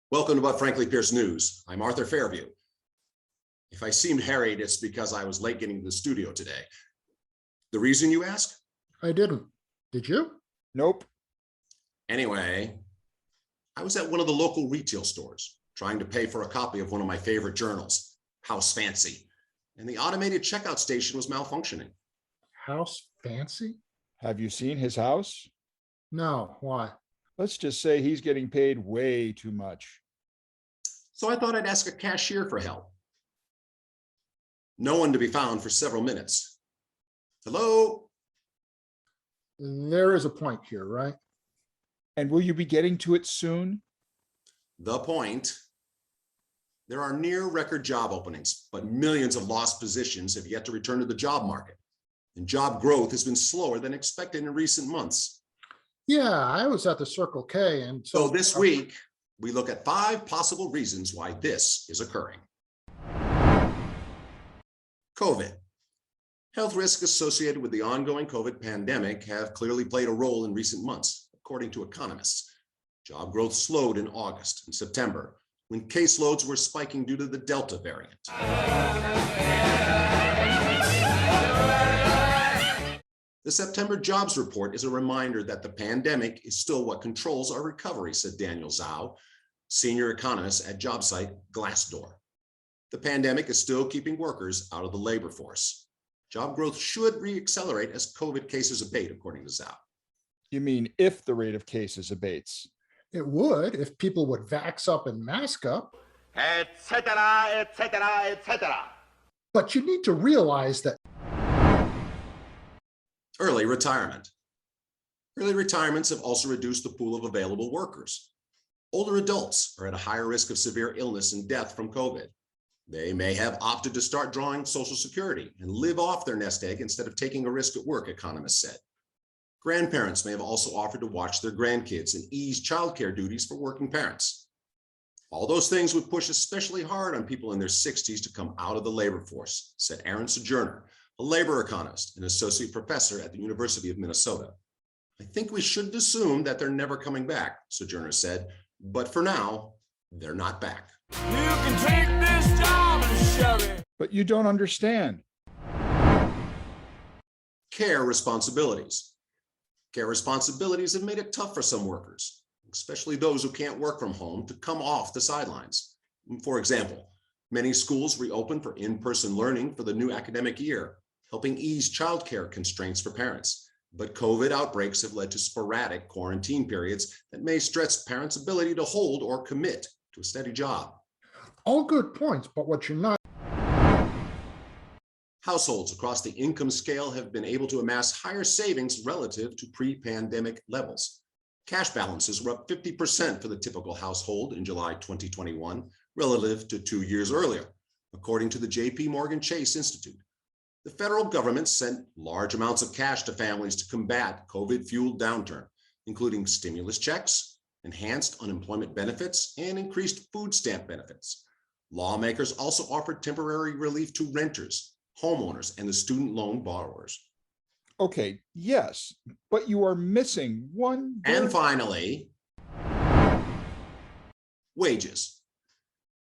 Welcome to But Frankly Pierce News. I'm Arthur Fairview. If I seemed harried, it's because I was late getting to the studio today. The reason, you ask? I didn't. Did you? Nope. Anyway, I was at one of the local retail stores trying to pay for a copy of one of my favorite journals, House Fancy, and the automated checkout station was malfunctioning. House Fancy? Have you seen his house? No, why? Let's just say he's getting paid way too much. So I thought I'd ask a cashier for help. No one to be found for several minutes. Hello? There is a point here, right? And will you be getting to it soon? The point. There are near record job openings, but millions of lost positions have yet to return to the job market. And job growth has been slower than expected in recent months. Yeah, I was at the Circle K, and So this week, we look at 5 possible reasons why this is occurring. COVID. Health risks associated with the ongoing COVID pandemic have clearly played a role in recent months, according to economists. Job growth slowed in August and September, when caseloads were spiking due to the Delta variant. The September jobs report is a reminder that the pandemic is still what controls our recovery, said Daniel Zhao, senior economist at job site Glassdoor. The pandemic is still keeping workers out of the labor force. Job growth should re-accelerate as COVID cases abate, according to Zhao. You mean if the rate of cases abates? it would if people would vax up and mask up. Etc., etc., etc. But you need to realize that Early retirement. Early retirements have also reduced the pool of available workers. Older adults are at a higher risk of severe illness and death from COVID. They may have opted to start drawing Social Security and live off their nest egg instead of taking a risk at work, economists said. Grandparents may have also offered to watch their grandkids and ease childcare duties for working parents. All those things would push especially hard on people in their 60s to come out of the labor force, said Aaron Sojourner, a labor economist and associate professor at the University of Minnesota. I think we shouldn't assume that they're never coming back, Sojourner said, but for now, they're not back. You can take this job and shove it. But you don't understand. Care responsibilities. Care responsibilities have made it tough for some workers, especially those who can't work from home, to come off the sidelines. For example, many schools reopened for in-person learning for the new academic year, helping ease childcare constraints for parents. But COVID outbreaks have led to sporadic quarantine periods that may stretch parents' ability to hold or commit to a steady job. all good points, but what you're not. Households across the income scale have been able to amass higher savings relative to pre-pandemic levels. Cash balances were up 50% for the typical household in July 2021 relative to 2 years earlier, according to the J.P. Morgan Chase Institute. The federal government sent large amounts of cash to families to combat COVID-fueled downturn, including stimulus checks, enhanced unemployment benefits, and increased food stamp benefits. Lawmakers also offered temporary relief to renters, homeowners, and the student loan borrowers. Okay, yes, but you are missing one. And finally, wages.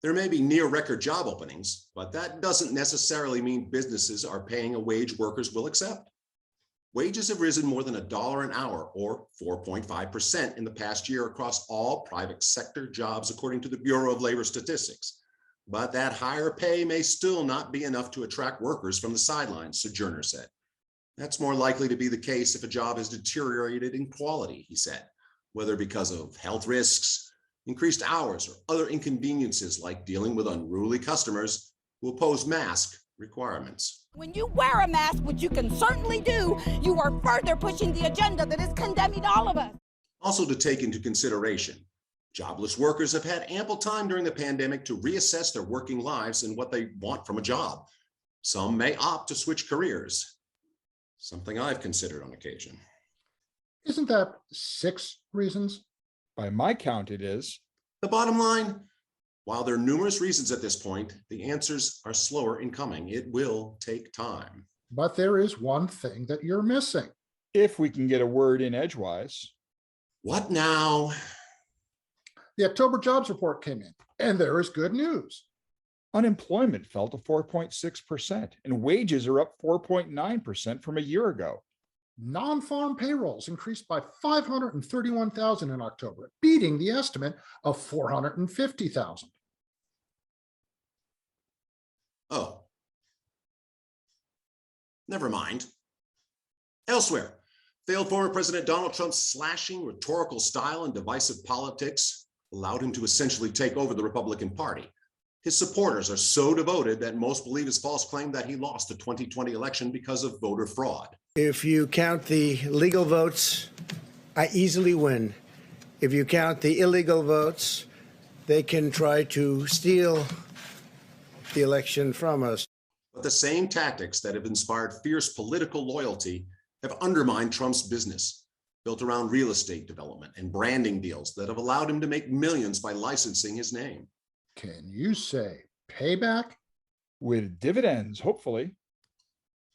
There may be near record job openings, but that doesn't necessarily mean businesses are paying a wage workers will accept. Wages have risen more than $1 an hour, or 4.5% in the past year across all private sector jobs, according to the Bureau of Labor Statistics. But that higher pay may still not be enough to attract workers from the sidelines, Sojourner said. That's more likely to be the case if a job has deteriorated in quality, he said, whether because of health risks, increased hours, or other inconveniences like dealing with unruly customers who oppose mask requirements. When you wear a mask, which you can certainly do, you are further pushing the agenda that is condemning all of us. Also to take into consideration, jobless workers have had ample time during the pandemic to reassess their working lives and what they want from a job. Some may opt to switch careers, something I've considered on occasion. Isn't that 6 reasons? By my count, it is. The bottom line, while there are numerous reasons at this point, the answers are slower in coming. It will take time. But there is one thing that you're missing. If we can get a word in edgewise. What now? The October jobs report came in, and there is good news. Unemployment fell to 4.6%, and wages are up 4.9% from a year ago. Non-farm payrolls increased by 531,000 in October, beating the estimate of 450,000. Oh. Never mind. Elsewhere, failed former President Donald Trump's slashing rhetorical style and divisive politics allowed him to essentially take over the Republican Party. His supporters are so devoted that most believe his false claim that he lost the 2020 election because of voter fraud. If you count the legal votes, I easily win. If you count the illegal votes, they can try to steal the election from us. But the same tactics that have inspired fierce political loyalty have undermined Trump's business, built around real estate development and branding deals that have allowed him to make millions by licensing his name. Can you say payback? With dividends, hopefully.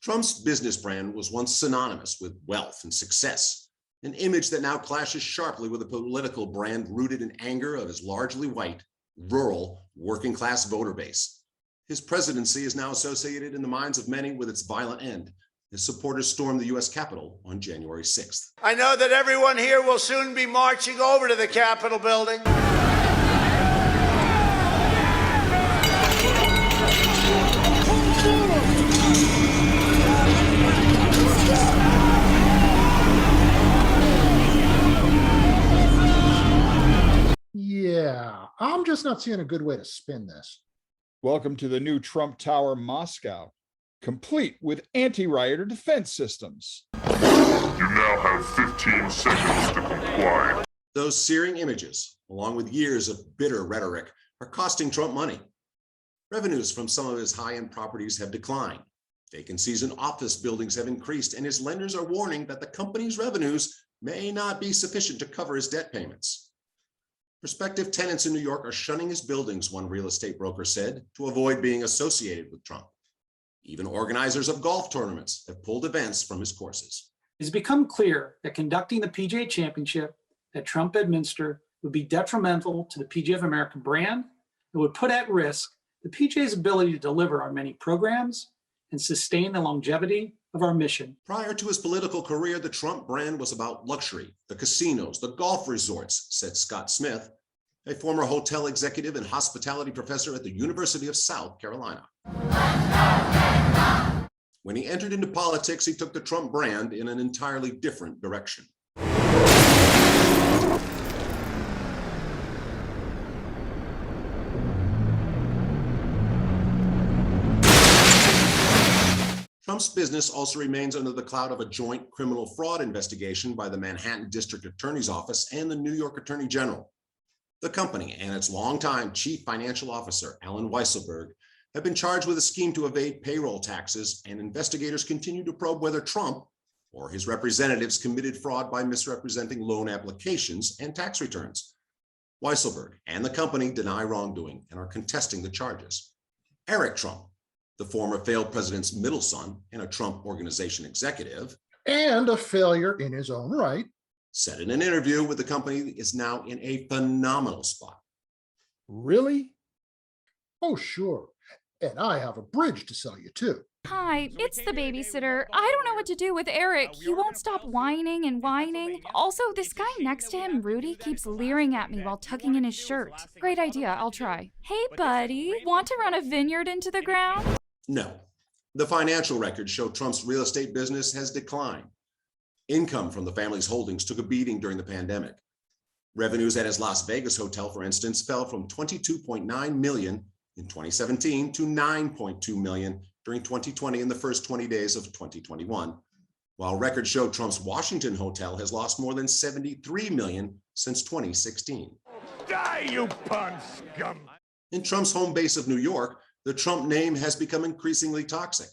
Trump's business brand was once synonymous with wealth and success, an image that now clashes sharply with a political brand rooted in anger of his largely white, rural, working-class voter base. His presidency is now associated in the minds of many with its violent end. His supporters stormed the U.S. Capitol on January 6th. I know that everyone here will soon be marching over to the Capitol building. Yeah, I'm just not seeing a good way to spin this. Welcome to the new Trump Tower, Moscow, complete with anti-rioter defense systems. You now have 15 seconds to comply. Those searing images, along with years of bitter rhetoric, are costing Trump money. Revenues from some of his high-end properties have declined. Vacancies in office buildings have increased, and his lenders are warning that the company's revenues may not be sufficient to cover his debt payments. Prospective tenants in New York are shunning his buildings, one real estate broker said, to avoid being associated with Trump. Even organizers of golf tournaments have pulled events from his courses. It's become clear that conducting the PGA Championship that Trump administered would be detrimental to the PGA of America brand and would put at risk the PGA's ability to deliver our many programs and sustain the longevity of our mission. Prior to his political career, the Trump brand was about luxury, the casinos, the golf resorts, said Scott Smith, a former hotel executive and hospitality professor at the University of South Carolina. When he entered into politics, he took the Trump brand in an entirely different direction. Trump's business also remains under the cloud of a joint criminal fraud investigation by the Manhattan District Attorney's Office and the New York Attorney General. The company and its longtime chief financial officer, Alan Weisselberg, have been charged with a scheme to evade payroll taxes, and investigators continue to probe whether Trump or his representatives committed fraud by misrepresenting loan applications and tax returns. Weisselberg and the company deny wrongdoing and are contesting the charges. Eric Trump, the former failed president's middle son and a Trump Organization executive, And a failure in his own right, said in an interview with the company is now in a phenomenal spot. Really? oh sure, and I have a bridge to sell you too. Hi, it's the babysitter. I don't know what to do with Eric. He won't stop whining and whining. Also, this guy next to him, Rudy, keeps leering at me while tucking in his shirt. Great idea, I'll try. Hey, buddy, want to run a vineyard into the ground? No, the financial records show Trump's real estate business has declined. Income from the family's holdings took a beating during the pandemic. Revenues at his Las Vegas hotel, for instance, fell from $22.9 million in 2017 to $9.2 million during 2020 and the first 20 days of 2021, while records show Trump's Washington hotel has lost more than $73 million since 2016. Die, you pun scum! In Trump's home base of New York, the Trump name has become increasingly toxic.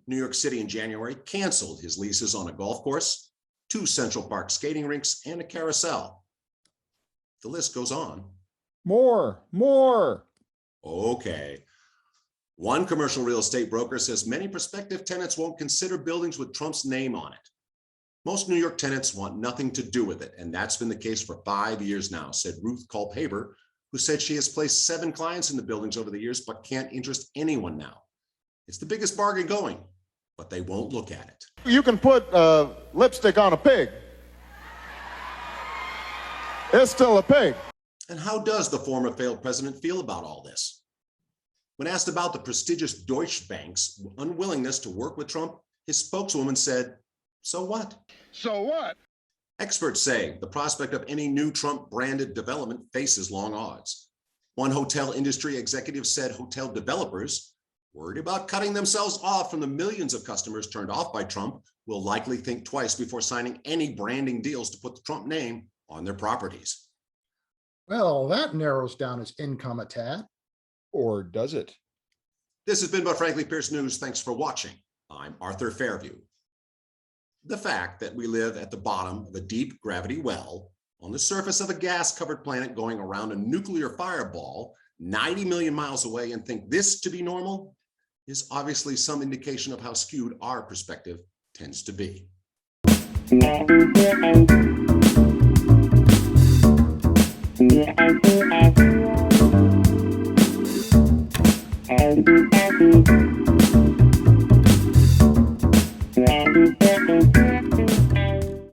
New York City in January canceled his leases on a golf course, 2 Central Park skating rinks, and a carousel. The list goes on. More. Okay. One commercial real estate broker says many prospective tenants won't consider buildings with Trump's name on it. Most New York tenants want nothing to do with it, and that's been the case for 5 years now, said Ruth Culp-Haber, who said she has placed 7 clients in the buildings over the years, but can't interest anyone now. It's the biggest bargain going, but they won't look at it. You can put lipstick on a pig. It's still a pig. And how does the former failed president feel about all this? When asked about the prestigious Deutsche Bank's unwillingness to work with Trump, his spokeswoman said, "So what?" So what? Experts say the prospect of any new Trump-branded development faces long odds. One hotel industry executive said hotel developers, worried about cutting themselves off from the millions of customers turned off by Trump, will likely think twice before signing any branding deals to put the Trump name on their properties. Well, that narrows down his income a tad. Or does it? This has been But Frankly Pierce News. Thanks for watching. I'm Arthur Fairview. The fact that we live at the bottom of a deep gravity well on the surface of a gas-covered planet going around a nuclear fireball 90 million miles away and think this to be normal is obviously some indication of how skewed our perspective tends to be. Thank you.